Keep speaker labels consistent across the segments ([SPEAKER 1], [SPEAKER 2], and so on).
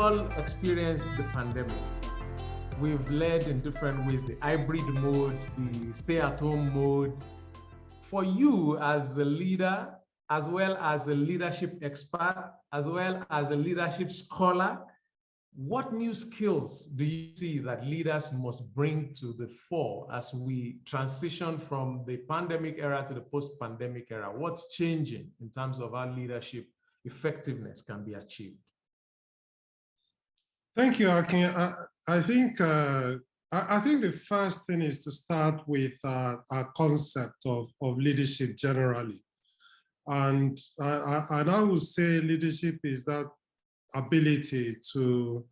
[SPEAKER 1] all experienced the pandemic. We've led in different ways, the hybrid mode, the stay-at-home mode. For you as a leader, as well as a leadership expert, as well as a leadership scholar, what new skills do you see that leaders must bring to the fore as we transition from the pandemic era to the post-pandemic era? What's changing in terms of how leadership effectiveness can be achieved?
[SPEAKER 2] Thank you, Akin. I think the first thing is to start with a concept of leadership generally. And I would say leadership is that ability to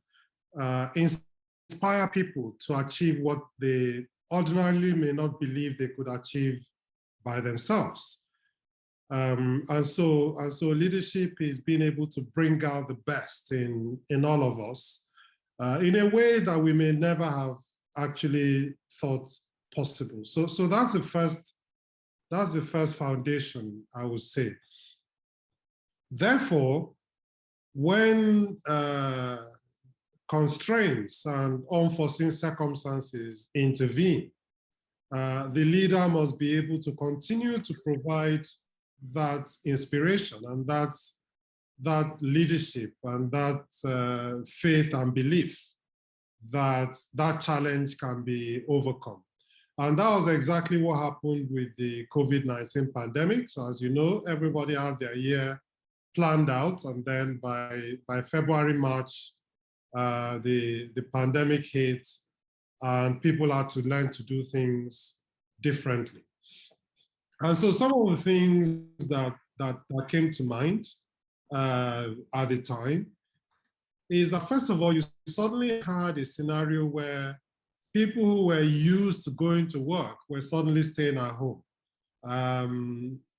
[SPEAKER 2] inspire people to achieve what they ordinarily may not believe they could achieve by themselves. And so leadership is being able to bring out the best in all of us in a way that we may never have actually thought possible. So that's the first foundation, I would say. Therefore, when constraints and unforeseen circumstances intervene, the leader must be able to continue to provide that inspiration and that leadership and that faith and belief that that challenge can be overcome. And that was exactly what happened with the COVID-19 pandemic. So as you know, everybody had their year planned out, and then by February, March, the pandemic hit, and people had to learn to do things differently. And so some of the things that came to mind at the time is that, first of all, you suddenly had a scenario where people who were used to going to work were suddenly staying at home.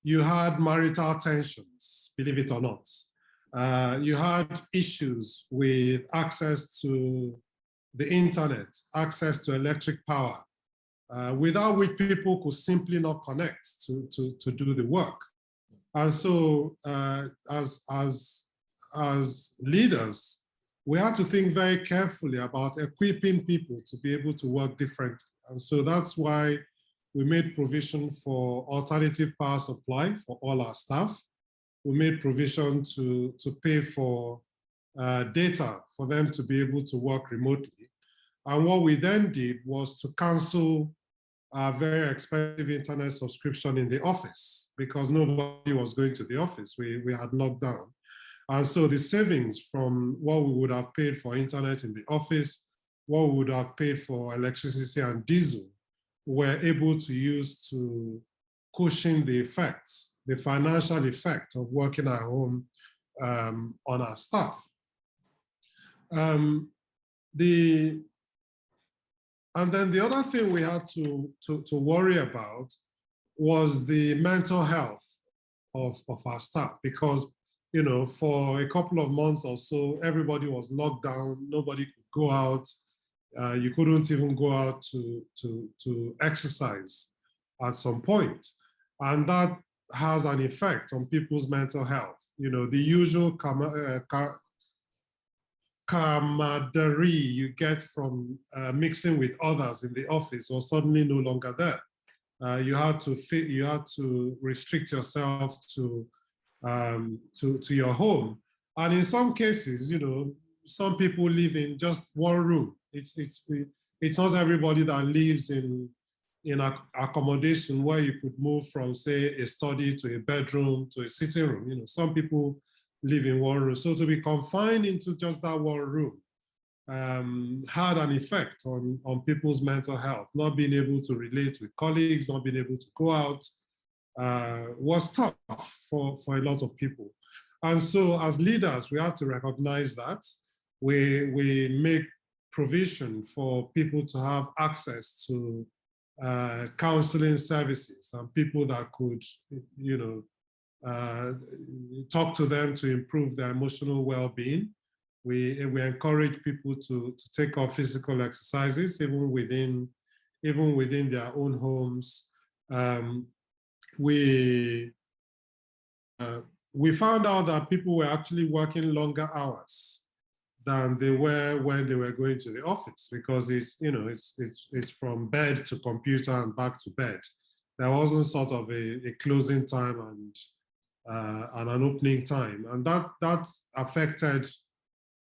[SPEAKER 2] You had marital tensions, believe it or not. You had issues with access to the internet, access to electric power, without which people could simply not connect to do the work. And so as leaders, we had to think very carefully about equipping people to be able to work differently. And so that's why we made provision for alternative power supply for all our staff. We made provision to pay for data for them to be able to work remotely. And what we then did was to cancel a very expensive internet subscription in the office because nobody was going to the office. We had locked down. And so the savings from what we would have paid for internet in the office, what we would have paid for electricity and diesel, were able to use to cushion the effects, the financial effect of working at home on our staff. And then the other thing we had to worry about was the mental health of our staff, because for a couple of months or so, everybody was locked down, nobody could go out. You couldn't even go out to exercise at some point. And that has an effect on people's mental health. The usual camaraderie you get from mixing with others in the office was suddenly no longer there. You had to restrict yourself to your home. And in some cases, some people live in just one room. It's not everybody that lives in accommodation where you could move from, say, a study to a bedroom to a sitting room. Some people live in one room. So to be confined into just that one room had an effect on people's mental health. Not being able to relate with colleagues, not being able to go out was tough for a lot of people. And so as leaders, we have to recognize that. We make provision for people to have access to counseling services and people that could, talk to them to improve their emotional well-being. We encourage people to take up physical exercises, even within their own homes. We found out that people were actually working longer hours than they were when they were going to the office, because it's from bed to computer and back to bed. There wasn't sort of a closing time and an opening time, and that affected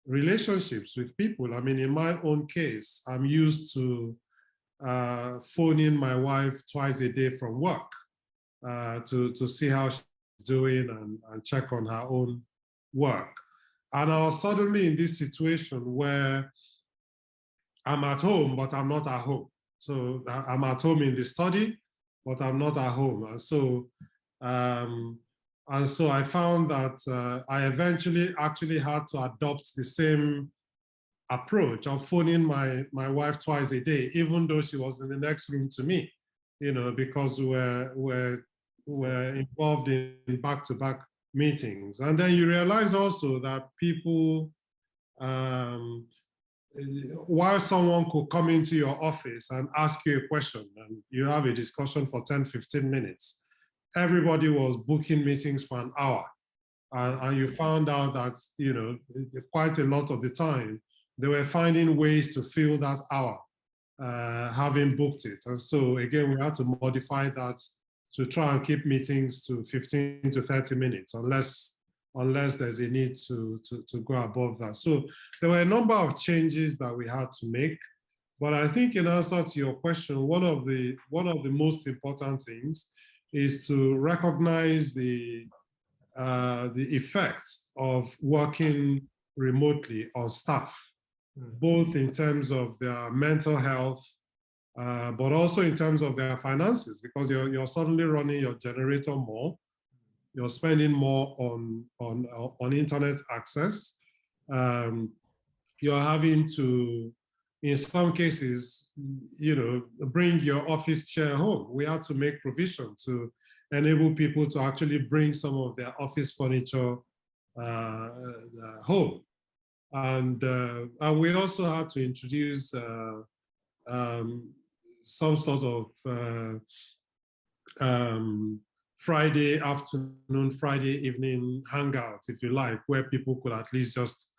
[SPEAKER 2] relationships with people. I mean, in my own case, I'm used to phoning my wife twice a day from work to see how she's doing and check on her own work. And I was suddenly in this situation where I'm at home, but I'm not at home. So I'm at home in the study, but I'm not at home. And so I found that I eventually actually had to adopt the same approach of phoning my wife twice a day, even though she was in the next room to me, because we're involved in back-to-back meetings. And then you realize also that people, while someone could come into your office and ask you a question and you have a discussion for 10, 15 minutes, everybody was booking meetings for an hour. And you found out that, quite a lot of the time, they were finding ways to fill that hour, having booked it. And so again, we had to modify that to try and keep meetings to 15 to 30 minutes, unless there's a need to go above that. So there were a number of changes that we had to make. But I think in answer to your question, one of the most important things is to recognize the effects of working remotely on staff, both in terms of their mental health, but also in terms of their finances, because you're suddenly running your generator more, you're spending more on internet access, you're having to, in some cases, bring your office chair home. We had to make provision to enable people to actually bring some of their office furniture home. And we also had to introduce some sort of Friday afternoon, Friday evening hangout, if you like, where people could at least just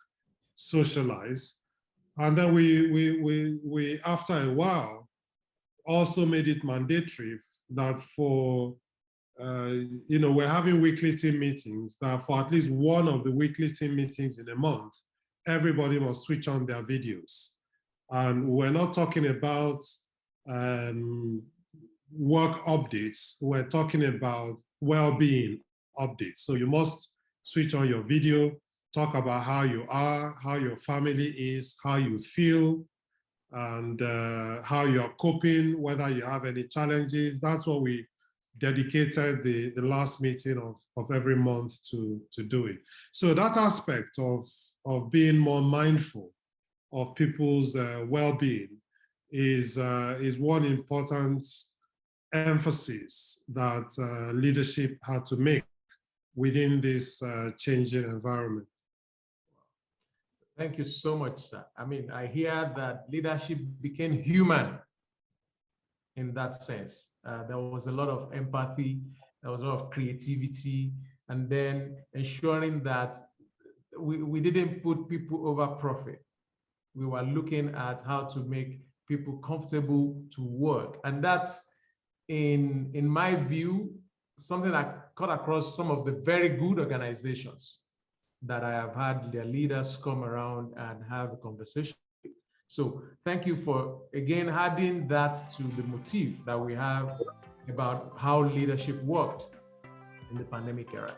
[SPEAKER 2] socialize. And then we after a while, also made it mandatory that for, we're having weekly team meetings, that for at least one of the weekly team meetings in a month, everybody must switch on their videos. And we're not talking about work updates, we're talking about well-being updates. So you must switch on your video, talk about how you are, how your family is, how you feel, and how you're coping, whether you have any challenges. That's what we dedicated the last meeting of every month to doing. So that aspect of being more mindful of people's well-being is one important emphasis that leadership had to make within this changing environment.
[SPEAKER 1] Thank you so much, sir. I mean, I hear that leadership became human in that sense. There was a lot of empathy, there was a lot of creativity, and then ensuring that we didn't put people over profit. We were looking at how to make people comfortable to work. And that's, in my view, something that cut across some of the very good organizations that I have had their leaders come around and have a conversation. So thank you for, again, adding that to the motif that we have about how leadership worked in the pandemic era.